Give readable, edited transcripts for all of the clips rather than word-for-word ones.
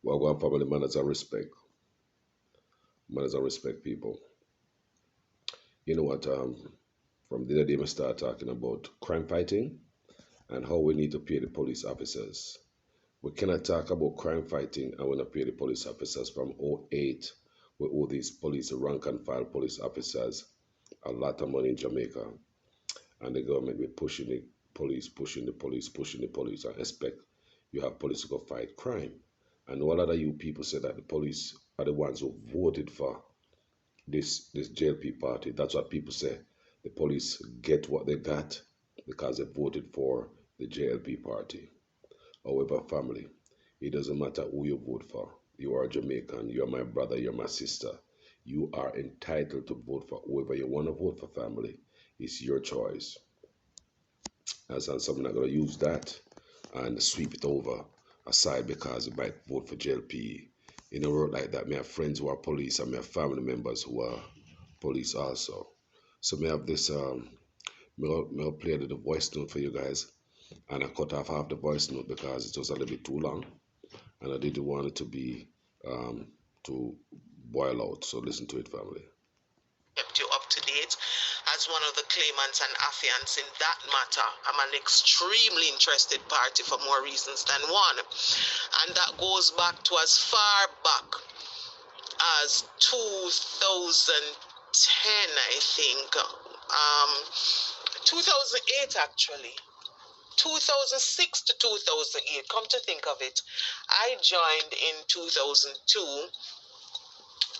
Well, one family manners and respect. Manners and respect, people. You know what? From the other day, we start talking about crime fighting and how we need to pay the police officers. We cannot talk about crime fighting and we not pay the police officers from '08. We owe these police, rank and file police officers, a lot of money in Jamaica, and the government be pushing the police, pushing the police, pushing the police, and expect you have police to go fight crime. And a lot of you people say that the police are the ones who voted for this JLP party. That's what people say. The police get what they got because they voted for the JLP party. However, family, it doesn't matter who you vote for. You are Jamaican, you're my brother, you're my sister. You are entitled to vote for whoever you want to vote for, family. It's your choice. And some are going to use that and sweep it over aside because you might vote for JLP. In a world like that, may have friends who are police and may have family members who are police also. So may have this may I play the voice note for you guys. And I cut off half the voice note because it was a little bit too long. And I didn't want it to be to boil out. So listen to it, family. Kept you up to date as one of the claimants and affiants in that matter. I'm an extremely interested party for more reasons than one. And that goes back to as far back as 2010, I think. 2008, actually. 2006 to 2008, come to think of it. I joined in 2002.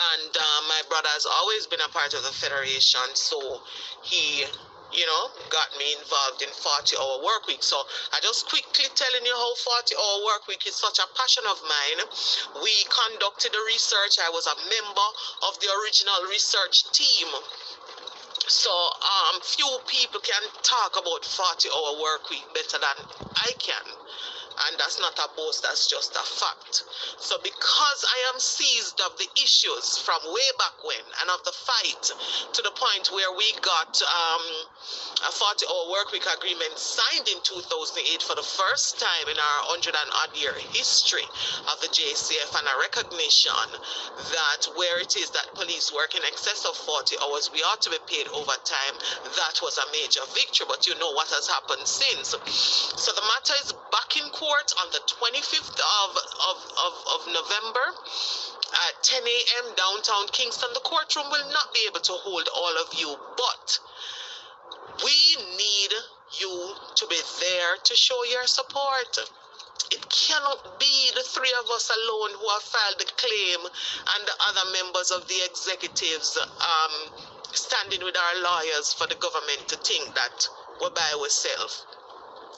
And my brother has always been a part of the Federation, so he, got me involved in 40-hour work week. So I just quickly telling you how 40-hour work week is such a passion of mine. We conducted the research. I was a member of the original research team. So few people can talk about 40-hour work week better than I can. And that's not a boast, that's just a fact. So because I am seized of the issues from way back when and of the fight to the point where we got a 40-hour work week agreement signed in 2008 for the first time in our 100 and odd year history of the JCF, and a recognition that where it is that police work in excess of 40 hours, we ought to be paid overtime, that was a major victory. But you know what has happened since. So the matter is back in court on the 25th of November at 10 a.m. downtown Kingston. The courtroom will not be able to hold all of you, but we need you to be there to show your support. It cannot be the three of us alone who have filed the claim and the other members of the executives standing with our lawyers for the government to think that we're by ourselves.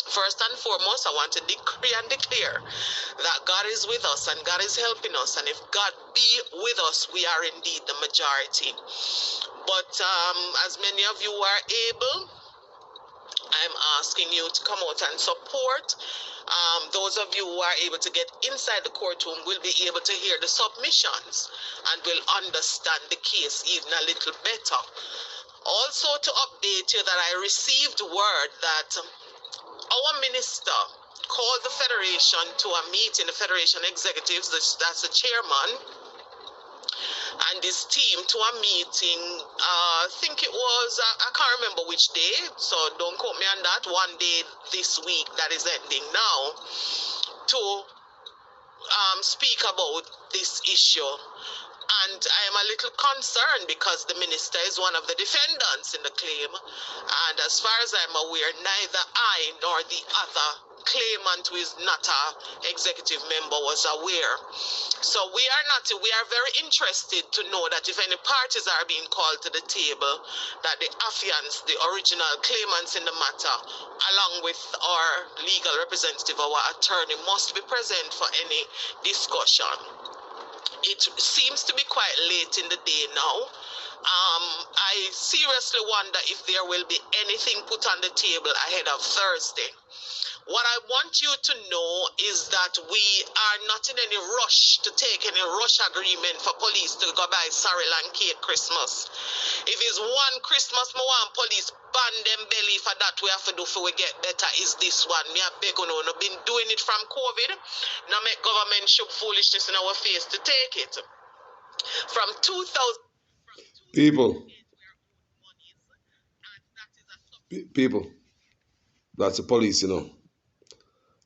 First and foremost, I want to decree and declare that God is with us and God is helping us. And if God be with us, we are indeed the majority. But as many of you are able, I'm asking you to come out and support. Those of you who are able to get inside the courtroom will be able to hear the submissions and will understand the case even a little better. Also to update you that I received word that our minister called the Federation to a meeting, the Federation executives, that's the chairman, and his team to a meeting, I think it was, I can't remember which day, so don't quote me on that, one day this week that is ending now, to speak about this issue. And I am a little concerned because the minister is one of the defendants in the claim. And as far as I'm aware, neither I nor the other claimant who is not an executive member was aware. So we are very interested to know that if any parties are being called to the table, that the affiants, the original claimants in the matter, along with our legal representative, our attorney, must be present for any discussion. It seems to be quite late in the day now. I seriously wonder if there will be anything put on the table ahead of Thursday. What I want you to know is that we are not in any rush to take any rush agreement for police to go buy Cyril and Kate Christmas. If it's one Christmas, I want police ban them belly for that we have to do for we get better is this one. Me have beg on no been doing it from COVID. Now make government show foolishness in our face to take it. From 2000 People, people, that's the police, you know.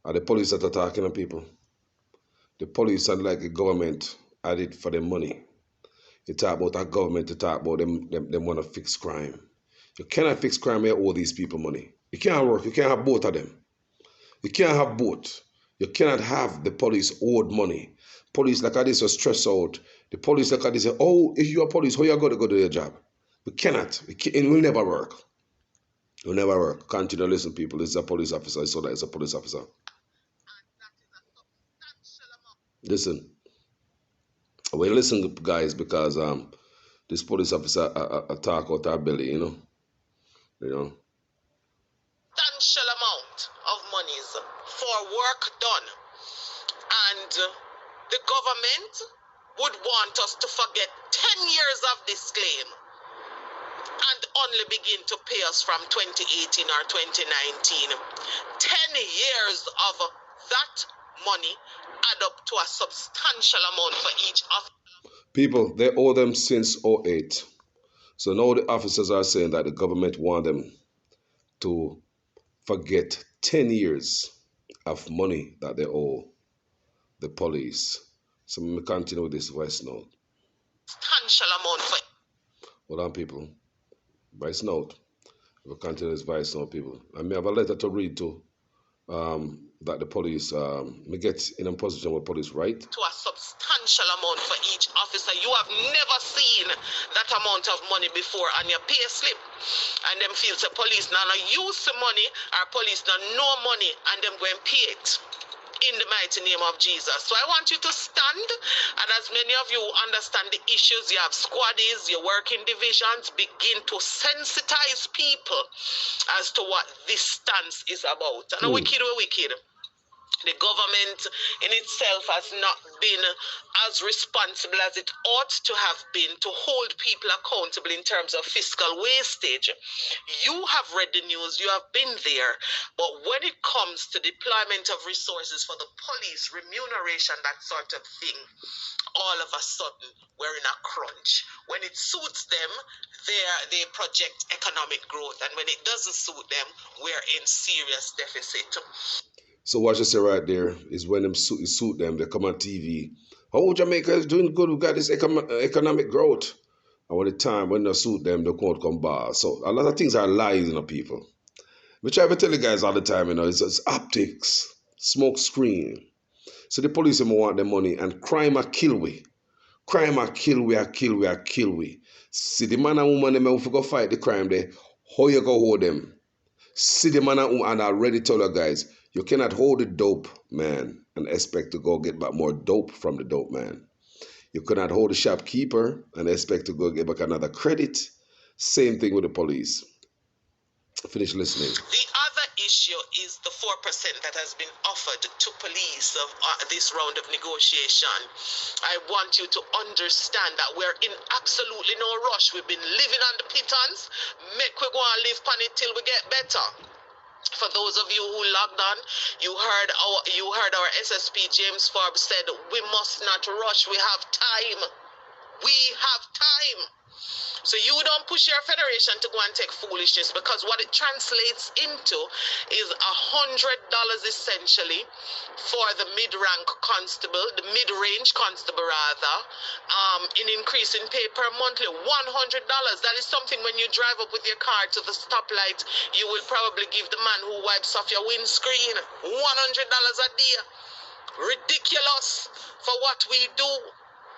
Are the police that are attacking the people? The police are like the government at it for their money. You talk about our government, you talk about them want to fix crime. You cannot fix crime where all these people money. You can't work, you can't have both of them. You can't have both. You cannot have the police owed money. Police like this are stressed out. The police like this say, oh, if you're a police, how you going to go do your job? We cannot. It will never work. It will never work. Continue to listen, people. This is a police officer. I saw that it's a police officer. Listen. Well, listen, guys, because this police officer talk out our belly, you know. Substantial amount of monies for work done, and the government would want us to forget 10 years of this claim and only begin to pay us from 2018 or 2019. 10 years of that money add up to a substantial amount for each officer. People, they owe them since 2008. So now the officers are saying that the government want them to forget 10 years of money that they owe the police. So let me continue with this voice note. Substantial amount for... Hold on, people. Voice note. We'll continue this voice note, people. I may have a letter to read to that the police may get in a position where police right to a substantial amount for each officer. You have never seen that amount of money before on your pay slip, and them feels the police now use the money, or police now no money, and them go and pay it in the mighty name of Jesus. So I want you to stand, and as many of you understand the issues, you have squaddies, you work in divisions, begin to sensitize people as to what this stance is about. And wicked. The government in itself has not been as responsible as it ought to have been to hold people accountable in terms of fiscal wastage. You have read the news, you have been there, but when it comes to deployment of resources for the police, remuneration, that sort of thing, all of a sudden we're in a crunch. When it suits them, they project economic growth, and when it doesn't suit them, we're in serious deficit. So what you say right there is when them suit them, they come on TV. Oh, Jamaica is doing good. We got this economic growth. And when the time when they suit them, they can't come back. So a lot of things are lies, you know, people. Which I tell you guys all the time, you know, it's optics, smoke screen. So the police want their money, and crime are kill we. Crime are kill we, kill we. See the man and woman them who go fight the crime there, how you go hold them? See the man and woman, and I already told you guys, you cannot hold the dope man and expect to go get back more dope from the dope man. You cannot hold the shopkeeper and expect to go get back another credit. Same thing with the police. Finish listening. The other issue is the 4% that has been offered to police of this round of negotiation. I want you to understand that we're in absolutely no rush. We've been living on the pittance. Make we go and live on it till we get better. For those of you who logged on, you heard our SSP James Forbes said, we must not rush. We have time. We have time. So you don't push your federation to go and take foolishness, because what it translates into is $100 essentially for the mid-rank constable, the mid-range constable rather, in increase in pay per monthly. $100. That is something when you drive up with your car to the stoplight, you will probably give the man who wipes off your windscreen $100 a day. Ridiculous for what we do.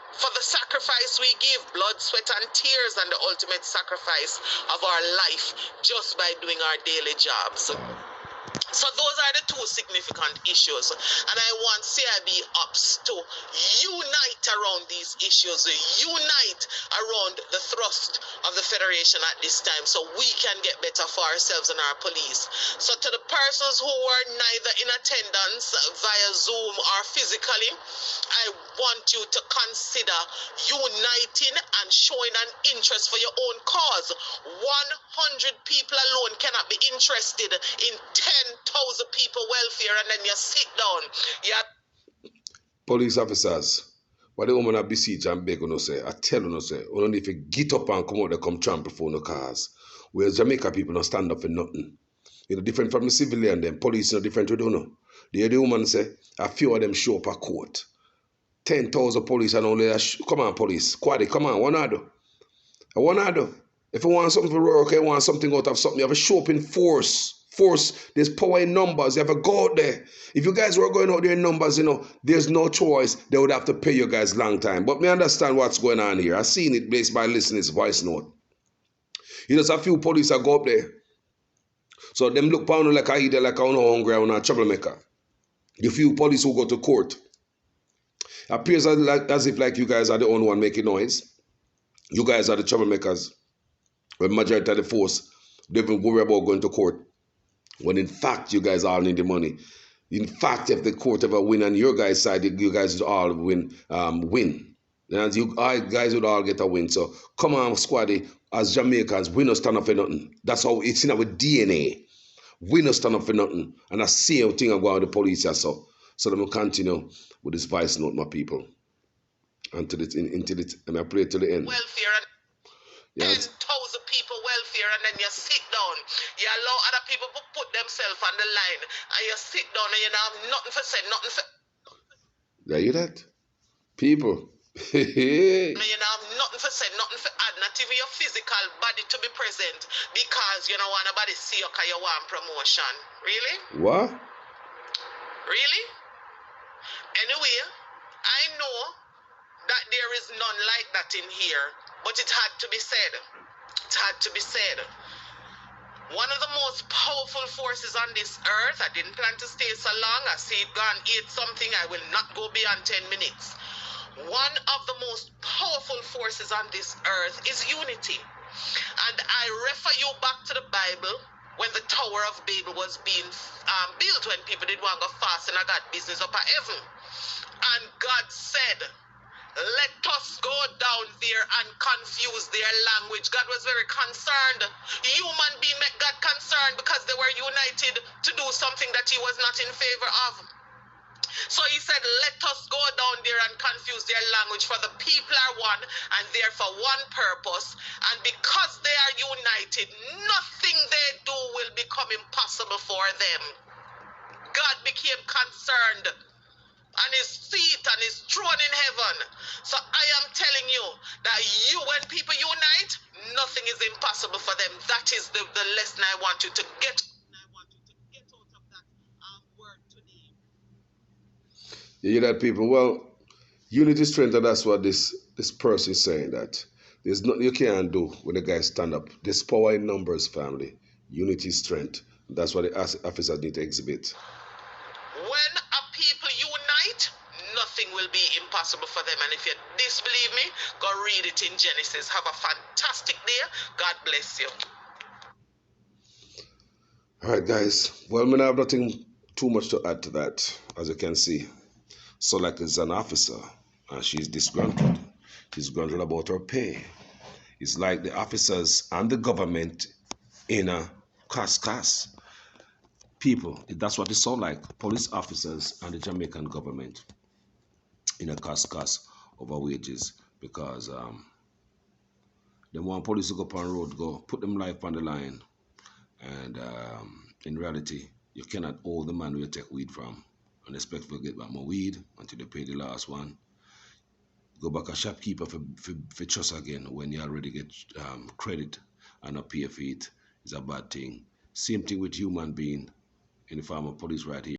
For the sacrifice we give, blood, sweat, and tears, and the ultimate sacrifice of our life just by doing our daily jobs. So those are the two significant issues, and I want CIB Ops to unite around these issues, unite around the thrust of the Federation at this time, so we can get better for ourselves and our police. So to the persons who were neither in attendance via Zoom or physically, I want you to consider uniting and showing an interest for your own cause. 100 people alone cannot be interested in 10,000 people welfare, and then you sit down. Police officers, what the woman I beseech and beg you say, I tell you say, you need to get up and come out there, come trample for no cars. Whereas Jamaica people don't stand up for nothing. You know, different from the civilian, them police are different, we don't know. The woman say, a few of them show up at court. 10,000 police and only, come on police, Quaddy, come on, one other. If you want something to work, you want something out of something, you have to show up in force. There's power in numbers, you have to go out there. If you guys were going out there in numbers, you know, there's no choice, they would have to pay you guys long time. But me understand what's going on here. I've seen it based by listening to his voice note. You know, a few police that go up there. So them look pound like I either like I don't hungry or a troublemaker. The few police who go to court. Appears as if like you guys are the only one making noise. You guys are the troublemakers. The majority of the force, they don't worry about going to court. When in fact, you guys all need the money. In fact, if the court ever win on your guys' side, you guys would all win. And you guys would all get a win. So come on, squaddy, as Jamaicans, we don't stand up for nothing. That's how it's in our DNA. We don't stand up for nothing. And I see everything I go on the police here, so let me continue with this voice note, my people. Until it, and I pray till the end. Welfare and yes. 10,000 people welfare, and then you sit down. You allow other people to put themselves on the line, and you sit down and you don't have nothing for say, nothing for. You hear that? People. You don't have nothing for say, nothing for add, not even your physical body to be present, because you don't want nobody see you because you want promotion. Really? What? Really? Anyway, I know that there is none like that in here, but it had to be said. It had to be said. One of the most powerful forces on this earth, I didn't plan to stay so long, I see it gone 8 something, I will not go beyond 10 minutes. One of the most powerful forces on this earth is unity. And I refer you back to the Bible when the Tower of Babel was being built, when people did want to go fast and I got business up at heaven. And God said, let us go down there and confuse their language. God was very concerned. Human being made God concerned because they were united to do something that he was not in favor of. So he said, let us go down there and confuse their language, for the people are one and they're for one purpose. And because they are united, nothing they do will become impossible for them. God became concerned, and his seat and his throne in heaven. So I am telling you that when people unite, nothing is impossible for them. That is the lesson I want you to get. Out of that word today. You hear that, people? Well, unity strength, and that's what this person is saying, that there's nothing you can't do when the guys stand up. There's power in numbers, family. Unity strength. That's what the officers need to exhibit. When a people unite, nothing will be impossible for them. And if you disbelieve me, go read it in Genesis. Have a fantastic day. God bless you. All right, guys. Well, I have nothing too much to add to that, as you can see. So, like, it's an officer, and she's disgruntled. She's disgruntled about her pay. It's like the officers and the government in a class. People, that's what it sounds like. Police officers and the Jamaican government in a class over wages, because they want police to go up on the road, go put them life on the line. And in reality, you cannot hold the man who you take weed from and expect to get back more weed until they pay the last one. Go back a shopkeeper for trust again when you already get credit and not pay for it. It's a bad thing. Same thing with human being in the form of police right here.